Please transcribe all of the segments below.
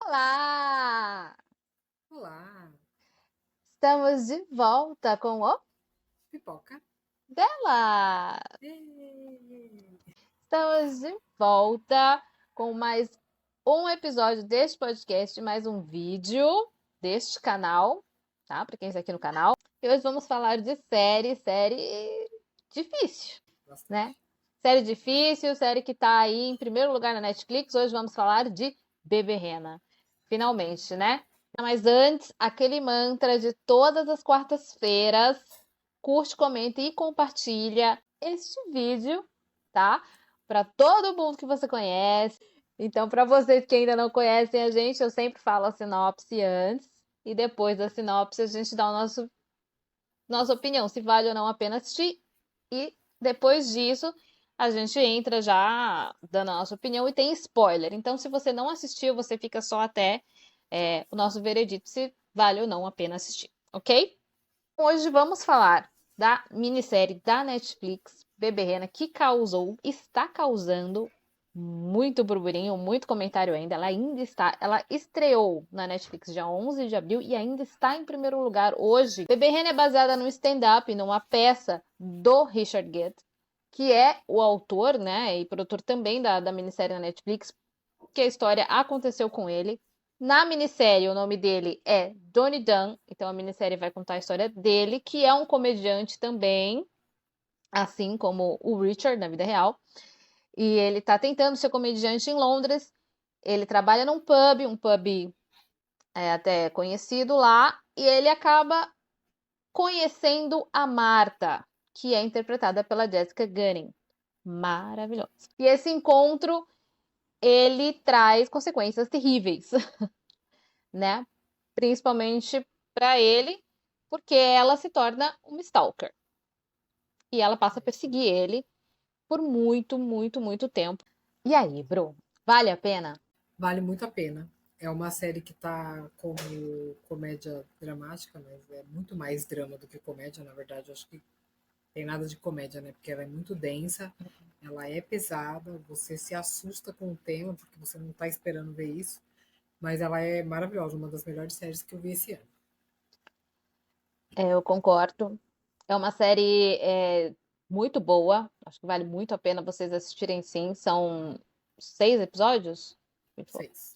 Olá! Olá, Estamos de volta com o pipoca. dela! Ê! Estamos de volta com mais um episódio deste podcast, mais um vídeo deste canal, tá? Para quem está aqui no canal. E hoje vamos falar de série difícil, né? Bastante. Série difícil, série que tá aí em primeiro lugar na Netflix. Hoje vamos falar de Bebê Rena. Finalmente, né? Mas antes, aquele mantra de todas as quartas-feiras. Curte, comenta e compartilha este vídeo, tá? Para todo mundo que você conhece. Então, para vocês que ainda não conhecem a gente, eu sempre falo a sinopse antes e depois da sinopse a gente dá nossa opinião, se vale ou não a pena assistir. E depois disso, a gente entra já dando a nossa opinião e tem spoiler. Então, se você não assistiu, você fica só até o nosso veredito se vale ou não a pena assistir, ok? Hoje vamos falar da minissérie da Netflix, Bebê Rena, que está causando muito burburinho, muito comentário ainda. Ela estreou na Netflix dia 11 de abril e ainda está em primeiro lugar hoje. Bebê Rena é baseada num stand-up, numa peça do Richard Gere, que é o autor, né, e produtor também da minissérie na Netflix, que a história aconteceu com ele. Na minissérie, o nome dele é Donnie Dunn, então a minissérie vai contar a história dele, que é um comediante também, assim como o Richard na vida real. E ele tá tentando ser comediante em Londres. Ele trabalha num pub, um pub até conhecido lá, e ele acaba conhecendo a Marta, que é interpretada pela Jessica Gunning. Maravilhosa. E esse encontro, ele traz consequências terríveis, né? Principalmente para ele, porque ela se torna uma stalker. E ela passa a perseguir ele por muito, muito, muito tempo. E aí, Bru, vale a pena? Vale muito a pena. É uma série que tá como comédia dramática, mas é muito mais drama do que comédia, na verdade. Eu acho que tem nada de comédia, né? Porque ela é muito densa, ela é pesada, você se assusta com o tema, porque você não tá esperando ver isso. Mas ela é maravilhosa, uma das melhores séries que eu vi esse ano. Eu concordo. É uma série muito boa. Acho que vale muito a pena vocês assistirem, sim. São 6 episódios? 6.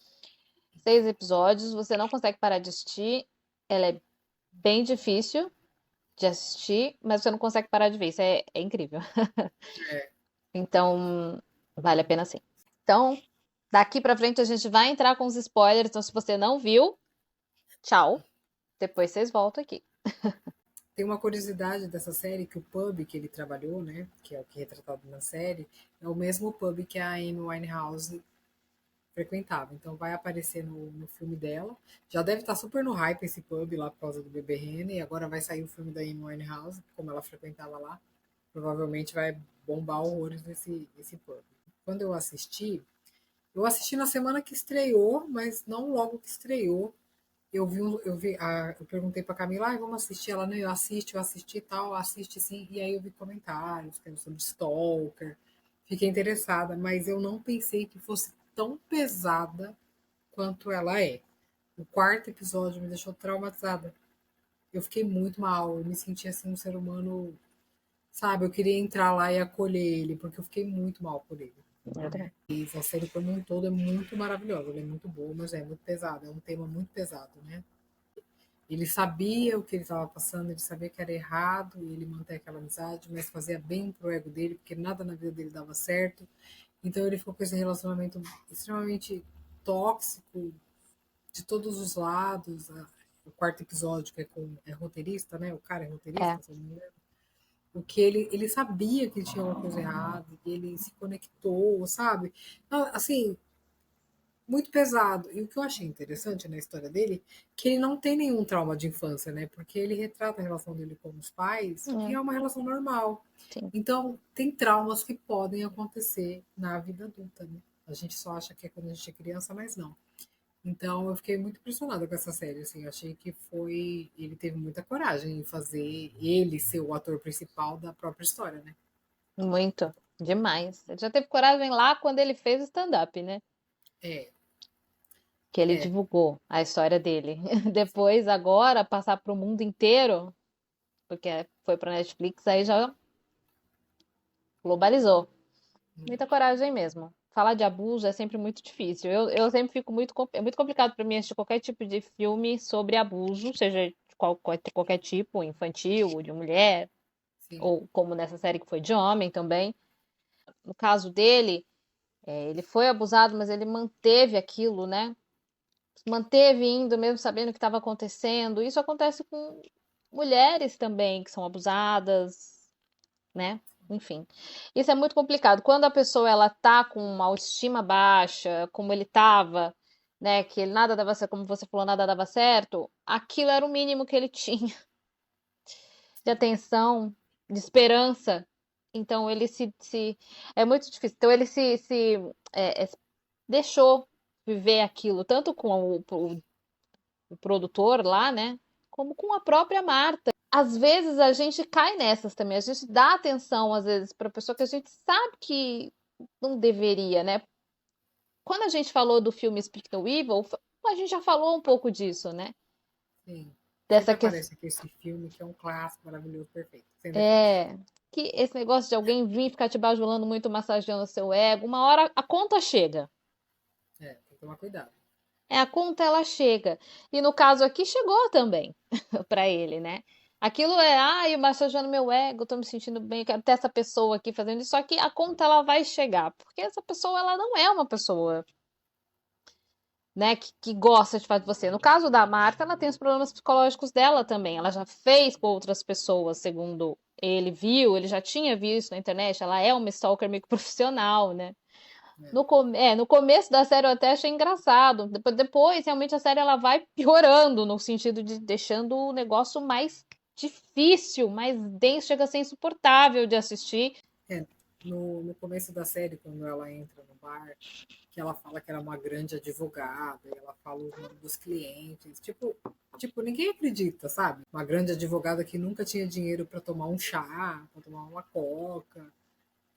6 episódios. Você não consegue parar de assistir. Ela é bem difícil de assistir, mas você não consegue parar de ver. Isso é incrível. É, Então, vale a pena sim. Então, daqui pra frente a gente vai entrar com os spoilers. Então, se você não viu, tchau. Depois vocês voltam aqui. tem uma curiosidade dessa série que o pub que ele trabalhou, né, que é o que é retratado na série, é o mesmo pub que a Amy Winehouse frequentava. Então vai aparecer no filme dela. Já deve estar super no hype esse pub lá por causa do Bebê Rene. E agora vai sair o filme da Amy Winehouse, como ela frequentava lá. Provavelmente vai bombar horrores esse pub. Quando eu assisti na semana que estreou, mas não logo que estreou. Eu perguntei pra Camila, vamos assistir? Ela, não, eu assisti e tal, assiste sim. E aí eu vi comentários, que era sobre Stalker. Fiquei interessada, mas eu não pensei que fosse tão pesada quanto ela é. O quarto episódio me deixou traumatizada. Eu fiquei muito mal, eu me senti assim um ser humano, sabe? Eu queria entrar lá e acolher ele, porque eu fiquei muito mal por ele. Eu também. E a série como um todo é muito maravilhosa, ela é muito boa, mas é muito pesada, é um tema muito pesado, né? Ele sabia o que ele estava passando, ele sabia que era errado e ele manter aquela amizade, mas fazia bem pro ego dele, porque nada na vida dele dava certo. Então ele ficou com esse relacionamento extremamente tóxico de todos os lados. O quarto episódio, que é roteirista, né? O cara é É. roteirista, se eu não me engano. O que ele sabia que tinha alguma coisa errada, e ele se conectou, sabe? Então, assim, muito pesado. E o que eu achei interessante na história dele, que ele não tem nenhum trauma de infância, né? Porque ele retrata a relação dele com os pais, que é uma relação normal. Sim. Então, tem traumas que podem acontecer na vida adulta, né? A gente só acha que é quando a gente é criança, mas não. Então, eu fiquei muito impressionada com essa série, assim, eu achei que foi, ele teve muita coragem em fazer ele ser o ator principal da própria história, né? Muito. Demais. Ele já teve coragem lá quando ele fez o stand-up, né? É, que ele É, divulgou a história dele. Depois, agora, passar para o mundo inteiro, porque foi para Netflix, aí já globalizou. Muita coragem mesmo. Falar de abuso é sempre muito difícil. Eu sempre fico é muito complicado para mim assistir qualquer tipo de filme sobre abuso, seja de qualquer tipo, infantil, de mulher, sim. ou como nessa série que foi de homem também. No caso dele, ele foi abusado, mas ele manteve aquilo, né? Manteve indo, mesmo sabendo o que estava acontecendo. Isso acontece com mulheres também que são abusadas, né? Enfim, isso é muito complicado. Quando a pessoa ela tá com uma autoestima baixa, como ele tava, né? Que ele nada dava certo, como você falou, nada dava certo. Aquilo era o mínimo que ele tinha de atenção, de esperança. Então ele é muito difícil. Então ele deixou viver aquilo, tanto com o produtor lá, né? Como com a própria Marta. Às vezes a gente cai nessas também, a gente dá atenção, às vezes, para pessoa que a gente sabe que não deveria, né? Quando a gente falou do filme Speak No Evil, a gente já falou um pouco disso, né? Sim. Dessa Sempre questão. aparece aqui esse filme que é um clássico, maravilhoso, perfeito, sem defeitos. É. Que esse negócio de alguém vir ficar te bajulando muito, massageando o seu ego, uma hora a conta chega. É, tem que tomar cuidado. É, a conta ela chega. E no caso aqui chegou também para ele, né? Aquilo é, ai, massageando meu ego, tô me sentindo bem, quero ter essa pessoa aqui fazendo isso. Só que a conta ela vai chegar, porque essa pessoa ela não é uma pessoa, né, que gosta de fazer de você. No caso da Marta, ela tem os problemas psicológicos dela também. Ela já fez com outras pessoas, segundo ele viu, ele já tinha visto na internet. Ela é uma stalker meio que profissional, né? Né? No começo da série eu até achei engraçado. Depois, realmente, a série ela vai piorando no sentido de deixando o negócio mais difícil, mais denso, chega a ser insuportável de assistir. É, no começo da série, quando ela entra no bar, que ela fala que era uma grande advogada, e ela fala o nome dos clientes, tipo, ninguém acredita, sabe? Uma grande advogada que nunca tinha dinheiro para tomar um chá, para tomar uma coca,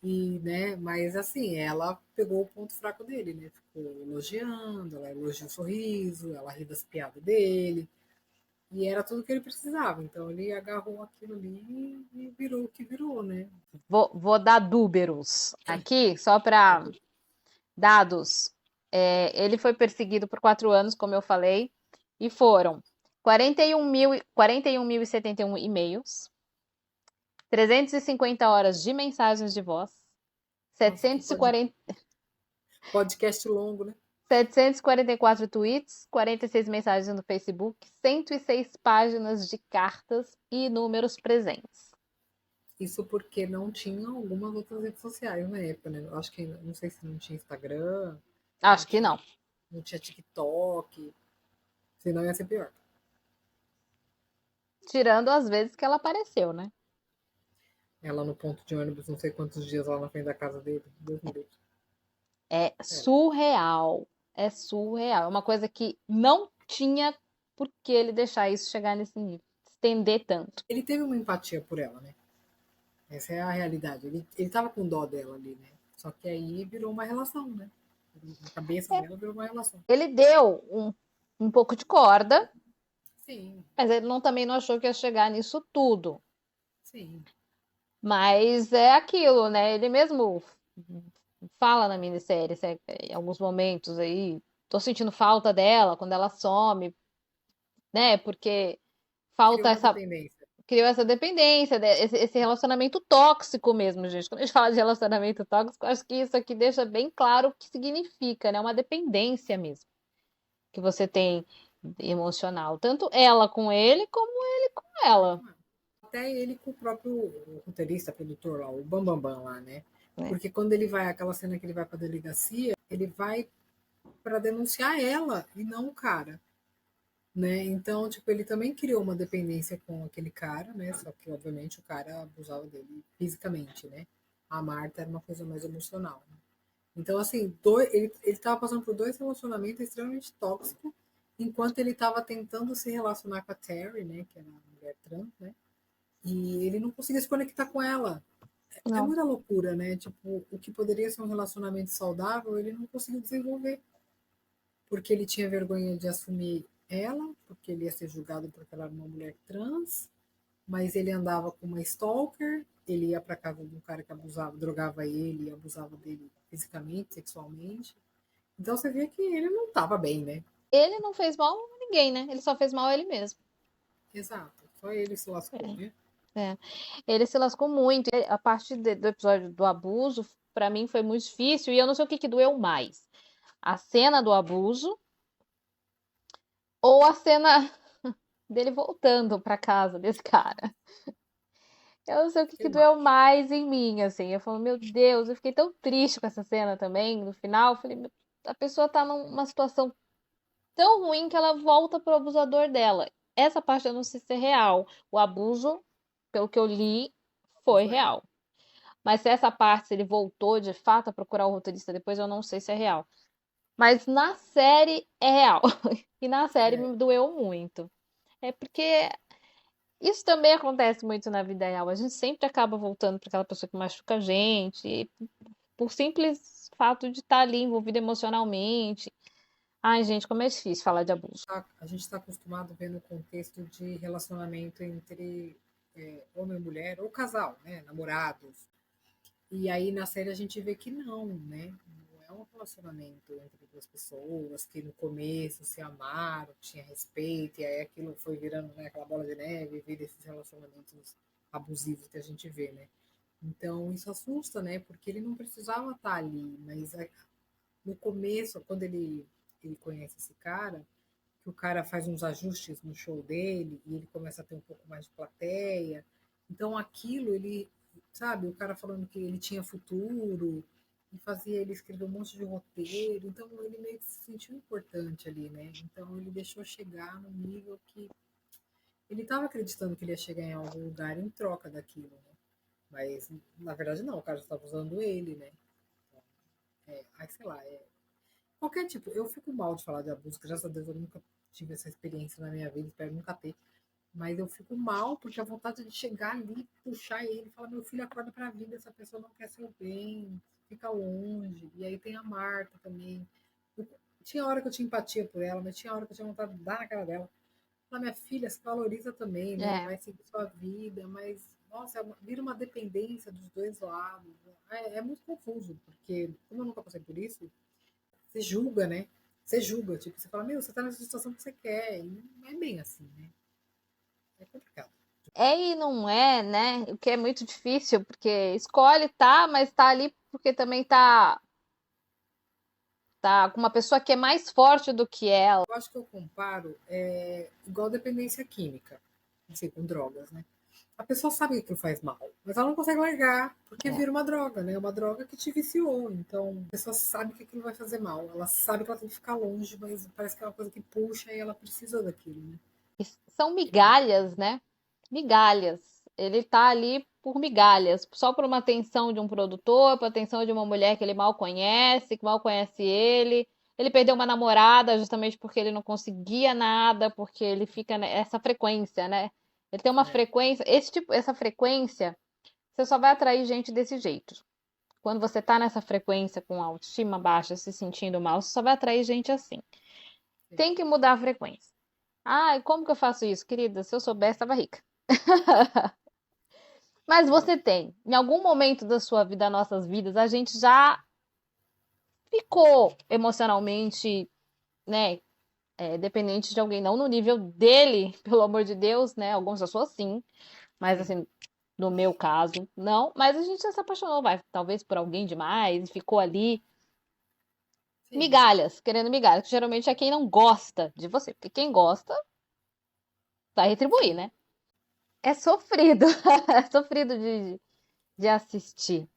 e, né, mas assim, ela pegou o ponto fraco dele, né? Ficou elogiando, ela elogia o sorriso, ela ri das piadas dele, e era tudo que ele precisava. Então ele agarrou aquilo ali e virou o que virou, né? Vou dar números aqui, só para dados. Ele foi perseguido por 4 anos, como eu falei, e foram 41.071 e-mails, 350 horas de mensagens de voz, Nossa, que 740, podcast longo, né? 744 tweets, 46 mensagens no Facebook, 106 páginas de cartas e números presentes. Isso porque não tinha algumas outras redes sociais na época, né? Eu acho que não sei se não tinha Instagram, não Acho que tinha, não. não tinha TikTok, senão ia ser pior. Tirando as vezes que ela apareceu, né? Ela no ponto de ônibus, não sei quantos dias lá na frente da casa dele. Deus me livre. É É. surreal. É surreal. É uma coisa que não tinha por que ele deixar isso chegar nesse nível. Estender tanto. Ele teve uma empatia por ela, né? Essa é a realidade. Ele tava com dó dela ali, né? Só que aí virou uma relação, né? Na cabeça dela virou uma relação. Ele deu um pouco de corda, Sim, mas ele também não achou que ia chegar nisso tudo. sim. Mas é aquilo, né? Ele mesmo fala na minissérie, em alguns momentos aí, tô sentindo falta dela quando ela some, né? Porque Criou falta uma essa. dependência. Criou essa dependência, né? Esse relacionamento tóxico mesmo, gente. Quando a gente fala de relacionamento tóxico, acho que isso aqui deixa bem claro o que significa, né? Uma dependência mesmo que você tem emocional. Tanto ela com ele, como ele com ela, Até ele com o próprio roteirista, produtor lá, o Bambambam Bam Bam lá, né? né? Porque quando ele vai, aquela cena que ele vai pra delegacia, ele vai para denunciar ela e não o cara, né? Então, tipo, ele também criou uma dependência com aquele cara, né? Só que, obviamente, o cara abusava dele fisicamente, né? A Marta era uma coisa mais emocional. Né? Então, assim, ele tava passando por dois relacionamentos extremamente tóxicos, enquanto ele tava tentando se relacionar com a Terry, né? Que era a mulher trans, né? E ele não conseguia se conectar com ela. É Não. muita loucura, né? Tipo, o que poderia ser um relacionamento saudável, ele não conseguiu desenvolver. porque ele tinha vergonha de assumir ela, porque ele ia ser julgado porque ela era uma mulher trans, mas ele andava com uma stalker, ele ia para casa de um cara que abusava, drogava ele e abusava dele fisicamente, sexualmente. Então você via que ele não estava bem, né? Ele não fez mal a ninguém, né? Ele só fez mal a ele mesmo. Exato. Só ele se lascou, né? É. Ele se lascou muito. A parte do episódio do abuso, pra mim, foi muito difícil. E eu não sei o que doeu mais. A cena do abuso ou a cena dele voltando pra casa desse cara. Eu não sei o que Que doeu mal. mais em mim, assim. Eu falo, meu Deus, eu fiquei tão triste com essa cena também, no final. Eu falei, a pessoa tá numa situação tão ruim que ela volta pro abusador dela. Essa parte eu não sei se é real. O abuso, pelo que eu li, Não foi foi real. real. Mas se essa parte, se ele voltou de fato a procurar o roteirista depois, eu não sei se é real. Mas na série é real. E na série É, me doeu muito. É porque isso também acontece muito na vida real. A gente sempre acaba voltando para aquela pessoa que machuca a gente, por simples fato de estar ali envolvido emocionalmente. Ai, gente, como é difícil falar de abuso. a gente está acostumado a ver no contexto de relacionamento entre homem e mulher, ou casal, né? Namorados. E aí na série a gente vê que não, né? Não é um relacionamento entre duas pessoas que no começo se amaram, tinha respeito, e aí aquilo foi virando, né, aquela bola de neve, vira esses relacionamentos abusivos que a gente vê, né? Então isso assusta, né? Porque ele não precisava estar ali, mas no começo, quando ele conhece esse cara, que o cara faz uns ajustes no show dele e ele começa a ter um pouco mais de plateia. Então aquilo ele, sabe, o cara falando que ele tinha futuro e fazia ele escrever um monte de roteiro, então ele meio que se sentiu importante ali, né? Então ele deixou chegar no nível que ele estava acreditando que ele ia chegar em algum lugar em troca daquilo, né? Mas na verdade não, o cara estava usando ele, né? Aí sei lá, qualquer tipo, eu fico mal de falar de abuso, graças a Deus eu nunca tive essa experiência na minha vida, espero nunca ter. Mas eu fico mal porque a vontade de chegar ali, puxar ele, falar: meu filho, acorda pra vida, essa pessoa não quer seu bem, fica longe. E aí tem a Marta também. Eu, tinha hora que eu tinha empatia por ela, mas tinha hora que eu tinha vontade de dar na cara dela. Falar: minha filha, se valoriza também, né? É, Vai seguir sua vida, mas, nossa, vira uma dependência dos dois lados. É muito confuso, porque, como eu nunca passei por isso, você julga, né? Você julga, tipo, você fala: meu, você tá nessa situação que você quer. E não é bem assim, né? É complicado. é e não é, né? O que é muito difícil, porque escolhe, tá, mas tá ali porque também tá com uma pessoa que é mais forte do que ela. Eu acho que eu comparo igual dependência química, assim, com drogas, né? A pessoa sabe que aquilo faz mal, mas ela não consegue largar, porque É. vira uma droga, né? Uma droga que te viciou. Então, a pessoa sabe que aquilo vai fazer mal. Ela sabe que ela tem que ficar longe, mas parece que é uma coisa que puxa e ela precisa daquilo, né? São migalhas, né? Migalhas. Ele tá ali por migalhas, só por uma atenção de um produtor, por atenção de uma mulher que ele mal conhece, que mal conhece ele. Ele perdeu uma namorada justamente porque ele não conseguia nada, porque ele fica nessa frequência, né? Ele tem uma É, frequência, essa frequência, você só vai atrair gente desse jeito. Quando você tá nessa frequência com autoestima baixa, se sentindo mal, você só vai atrair gente assim. sim, Tem que mudar a frequência. Ah, e como que eu faço isso, querida? Se eu soubesse, estava rica. Mas é, você tem. Em algum momento da sua vida, nossas vidas, a gente já ficou emocionalmente, né, dependente de alguém, não no nível dele, pelo amor de Deus, né? Algumas pessoas sim, mas sim, assim, no meu caso, não. Mas a gente já se apaixonou, vai, talvez por alguém demais, e ficou ali. sim. Migalhas, querendo migalhas, que geralmente é quem não gosta de você, porque quem gosta vai retribuir, Sim. né? É sofrido, é sofrido de assistir.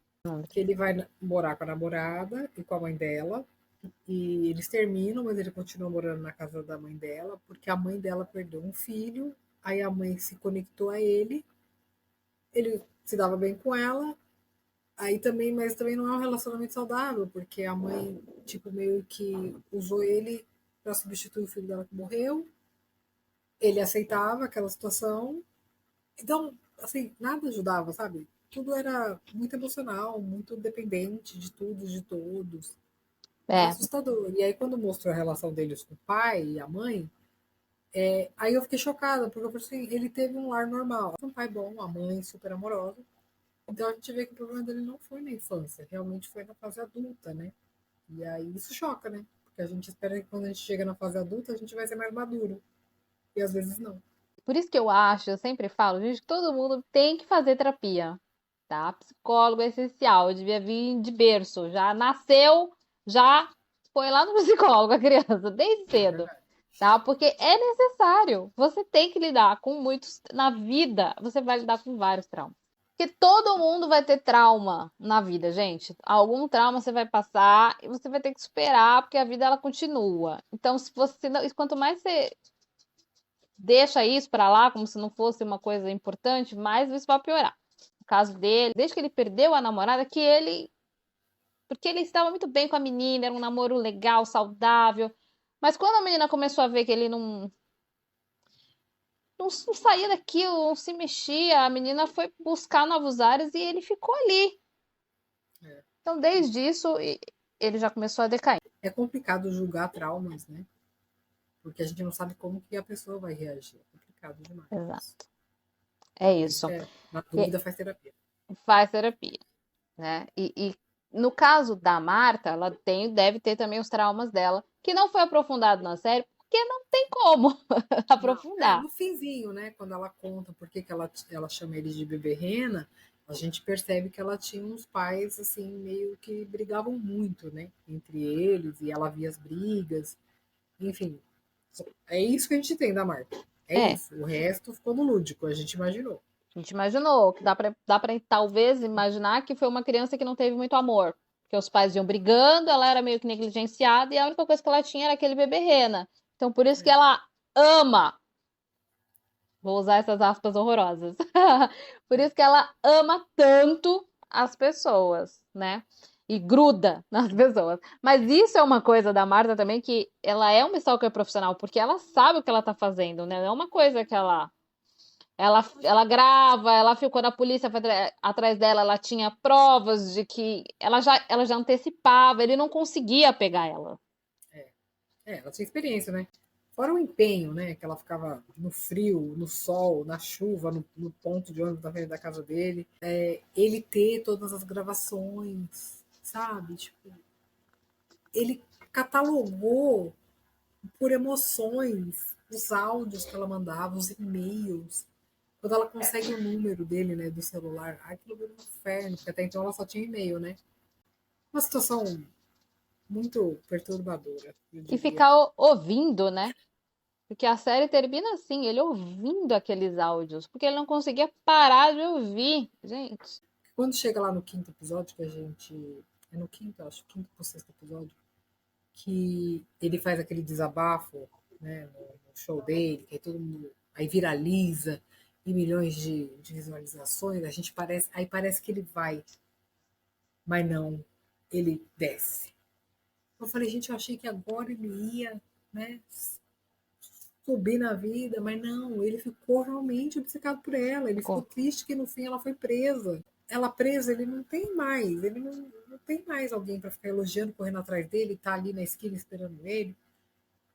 Que ele vai morar com a namorada e com a mãe dela. E eles terminam, mas ele continua morando na casa da mãe dela, porque a mãe dela perdeu um filho. Aí a mãe se conectou a ele se dava bem com ela. Aí também, mas também não é um relacionamento saudável, porque a mãe, tipo, meio que usou ele para substituir o filho dela que morreu. Ele aceitava aquela situação. Então, assim, nada ajudava, sabe? Tudo era muito emocional, muito dependente de tudo, de todos. É É, assustador. E aí, quando mostrou a relação deles com o pai e a mãe, aí eu fiquei chocada, porque eu pensei, assim, ele teve um lar normal. Um pai bom, uma mãe super amorosa. Então a gente vê que o problema dele não foi na infância, realmente foi na fase adulta, né? E aí isso choca, né? Porque a gente espera que quando a gente chega na fase adulta, a gente vai ser mais maduro. E às vezes não. por isso que eu acho, eu sempre falo, gente, que todo mundo tem que fazer terapia, tá? Psicólogo é essencial, eu devia vir de berço, já nasceu, já foi lá no psicólogo a criança, desde É cedo, verdade. tá? Porque é necessário, você tem que lidar com muitos, na vida, você vai lidar com vários traumas. Porque todo mundo vai ter trauma na vida, gente. Algum trauma você vai passar e você vai ter que superar, porque a vida ela continua. Então, se você não, quanto mais você deixa isso pra lá, como se não fosse uma coisa importante, mais isso vai piorar. No caso dele, desde que ele perdeu a namorada, que ele. Porque ele estava muito bem com a menina, era um namoro legal, saudável. Mas quando a menina começou a ver que ele não saía daquilo, não se mexia, a menina foi buscar novos ares e ele ficou ali. É. Então, desde isso, ele já começou a decair. É complicado julgar traumas, né? Porque a gente não sabe como que a pessoa vai reagir. É complicado demais. Exato. É Por isso que isso. na E dúvida faz terapia. faz terapia, né? No caso da Marta, ela deve ter também os traumas dela, que não foi aprofundado na série, porque não tem como Não, aprofundar. no finzinho, né? Quando ela conta por que ela chama ele de bebê rena, a gente percebe que ela tinha uns pais, assim, meio que brigavam muito, né? Entre eles, e ela via as brigas. Enfim, é isso que a gente tem da Marta. É É, isso. O resto ficou no lúdico, a gente imaginou. a gente imaginou, que dá pra talvez imaginar que foi uma criança que não teve muito amor. Porque os pais iam brigando, ela era meio que negligenciada, e a única coisa que ela tinha era aquele bebê rena. Então, por isso que É, ela ama. Vou usar essas aspas horrorosas. Por é. isso que ela ama tanto as pessoas, né? E gruda nas pessoas. Mas isso é uma coisa da Marta também, que ela é uma stalker profissional, porque ela sabe o que ela tá fazendo, né? Não é uma coisa que ela grava, ela ficou quando a polícia foi atrás dela, ela tinha provas de que ela já antecipava, ele não conseguia pegar ela. Ela tinha experiência, né? Fora o empenho, né? Que ela ficava no frio, no sol, na chuva, no ponto de ônibus na frente da casa dele. Ele ter todas as gravações, sabe? Tipo, ele catalogou por emoções os áudios que ela mandava, os e-mails. Quando ela consegue o número dele, né, do celular, aquilo vira um inferno, porque até então ela só tinha e-mail, né? Uma situação muito perturbadora, eu E diria. ficar ouvindo, né? Porque a série termina assim, ele ouvindo aqueles áudios, porque ele não conseguia parar de ouvir. Gente, Quando chega lá no quinto episódio, que a gente. É no quinto, acho, quinto ou sexto episódio, que ele faz aquele desabafo, né, no show dele, que aí todo mundo. Aí viraliza, e milhões de visualizações, a gente parece. Aí parece que ele vai, mas não, ele desce. Eu falei, gente, eu achei que agora ele ia, né, subir na vida, mas não, ele ficou realmente obcecado por ela, ele ficou ficou. triste que no fim ela foi presa. Ela presa, ele não tem mais, ele não tem mais alguém para ficar elogiando, correndo atrás dele, tá ali na esquina esperando ele.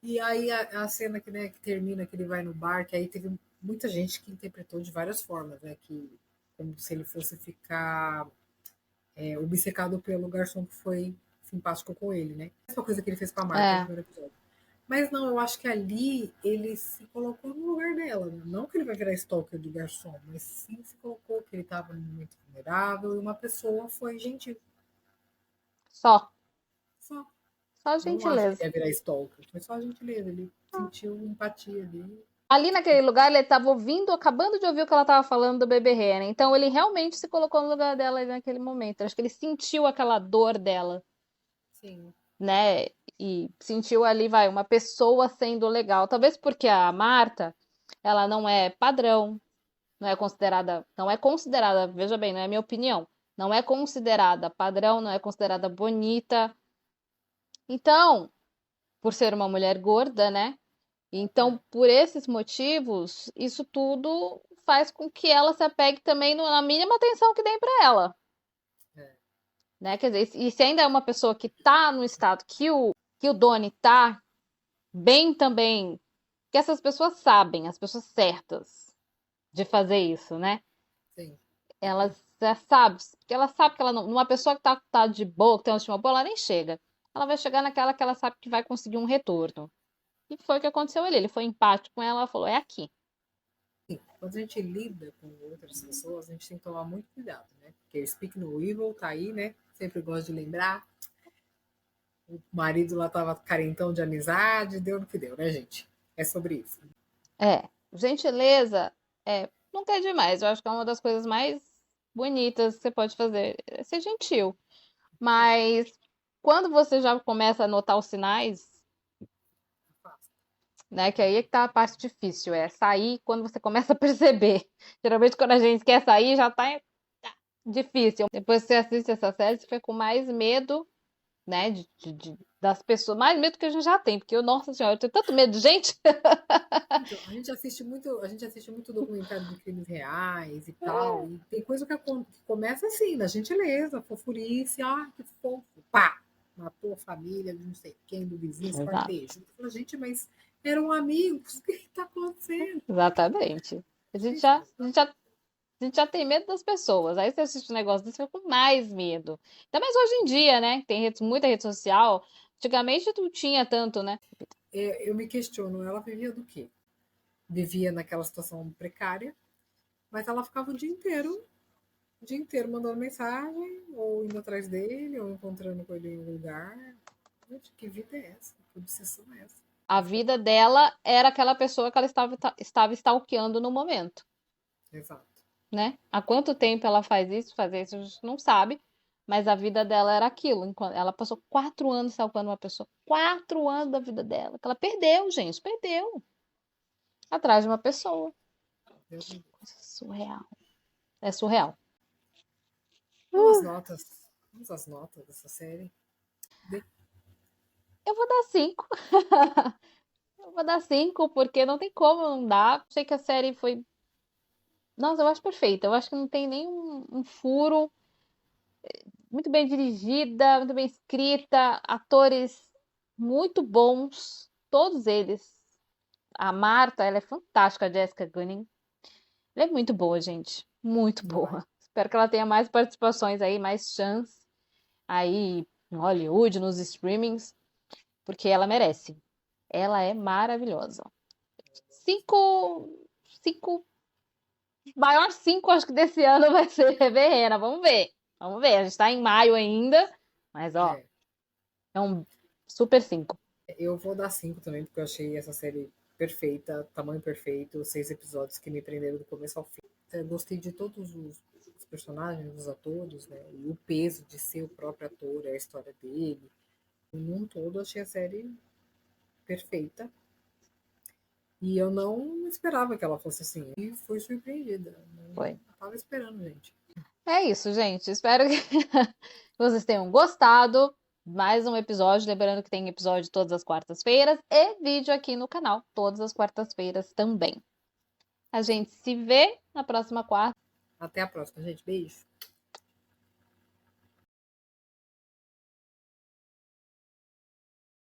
E aí a cena que, né, que termina, que ele vai no bar, que aí teve muita gente que interpretou de várias formas, né, que como se ele fosse ficar obcecado pelo garçom que foi simpático com ele, né? A mesma coisa que ele fez com a Marta no É, primeiro episódio. Mas não, eu acho que ali ele se colocou no lugar dela. Né? Não que ele vai virar stalker do garçom, mas sim se colocou que ele estava num momento vulnerável e uma pessoa foi gentil. só. Só. Só Eu não acho que gentileza. ele ia virar stalker. Foi só a gentileza. Ele sentiu empatia ali. Ali naquele lugar, ele estava ouvindo, acabando de ouvir o que ela estava falando do bebê Rena. Então, ele realmente se colocou no lugar dela ali naquele momento. Acho que ele sentiu aquela dor dela, Sim. né? E sentiu ali, vai, uma pessoa sendo legal. Talvez porque a Marta, ela não é padrão, não é considerada, veja bem, não é minha opinião, não é considerada padrão, não é considerada bonita. Então, por ser uma mulher gorda, né? Então, É, por esses motivos, isso tudo faz com que ela se apegue também na mínima atenção que deem para ela. é. né? Quer dizer, e se ainda é uma pessoa que tá no estado que o Donnie tá, bem também, que essas pessoas sabem, as pessoas certas de fazer isso, né? Sim. Elas já sabem, porque ela sabe que ela não, uma pessoa que tá de boa, que tem uma última boa, ela nem chega. Ela vai chegar naquela que ela sabe que vai conseguir um retorno. E foi o que aconteceu ali. Ele foi empático com ela, ela falou: é aqui. Sim. Quando a gente lida com outras pessoas, a gente tem que tomar muito cuidado, né? Porque o Speak No Evil tá aí, né? Sempre gosto de lembrar. O marido lá tava carentão de amizade, deu no que deu, né, gente? É sobre isso. É, gentileza nunca é demais. Eu acho que é uma das coisas mais bonitas que você pode fazer, é ser gentil. É, Mas quando você já começa a notar os sinais, né, que aí é que tá a parte difícil, é sair quando você começa a perceber. Geralmente quando a gente quer sair já tá difícil. Depois que você assiste essa série, você fica com mais medo, né, das pessoas, mais medo que a gente já tem, porque, nossa senhora, eu tenho tanto medo de gente. então, a gente assiste muito documentário de crimes reais e tal, e tem coisa que começa assim, na gentileza, fofurice, ah, que fofo, pá, matou a família, não sei quem, do vizinho, Exato. esquartejo. Fala, gente, mas eram amigos, o que está acontecendo? Exatamente. A gente já, Gente, a gente já A gente já tem medo das pessoas. Aí você assiste um negócio desse, você fica com mais medo. Ainda mais hoje em dia, né? Tem muita rede social. Antigamente não tinha tanto, né? eu me questiono, ela vivia do quê? Vivia naquela situação precária, mas ela ficava o dia inteiro mandando mensagem, ou indo atrás dele, ou encontrando com ele em algum lugar. Gente, que vida é essa? Que obsessão é essa? A vida Insuportável. dela era aquela pessoa que ela estava stalkeando no momento, Exato. né? Há quanto tempo ela faz isso, a gente não sabe. Mas a vida dela era aquilo. Ela passou 4 anos stalkeando uma pessoa. 4 anos da vida dela. Que ela perdeu, gente. Perdeu. Atrás de uma pessoa. Deus me livre. Coisa surreal. É surreal. Vamos às notas. Vamos às notas dessa série. Eu vou dar 5. Eu vou dar 5 porque não tem como não dar. Sei que a série foi. Nossa, eu acho perfeita. Eu acho que não tem nenhum um furo. Muito bem dirigida, muito bem escrita, atores muito bons, todos eles. A Marta, ela é fantástica, a Jessica Gunning. Ela é muito boa, gente. Muito Demais. boa. Espero que ela tenha mais participações aí, mais chance aí em Hollywood, nos streamings, porque ela merece. Ela é maravilhosa. 5, 5 maior 5, acho que desse ano vai ser Verena. Vamos ver. Vamos ver. A gente tá em maio ainda. Mas, ó, É, é um super 5. eu vou dar 5 também, porque eu achei essa série perfeita, tamanho perfeito, 6 episódios que me prenderam do começo ao fim. Eu gostei de todos os personagens, os atores, né? E o peso de ser o próprio ator, a história dele. Num todo, achei a série perfeita. E eu não esperava que ela fosse assim. E fui surpreendida. Foi. Não estava esperando, gente. É isso, gente. Espero que vocês tenham gostado. Mais um episódio. Lembrando que tem episódio todas as quartas-feiras e vídeo aqui no canal todas as quartas-feiras também. A gente se vê na próxima quarta. Até a próxima, gente. Beijo.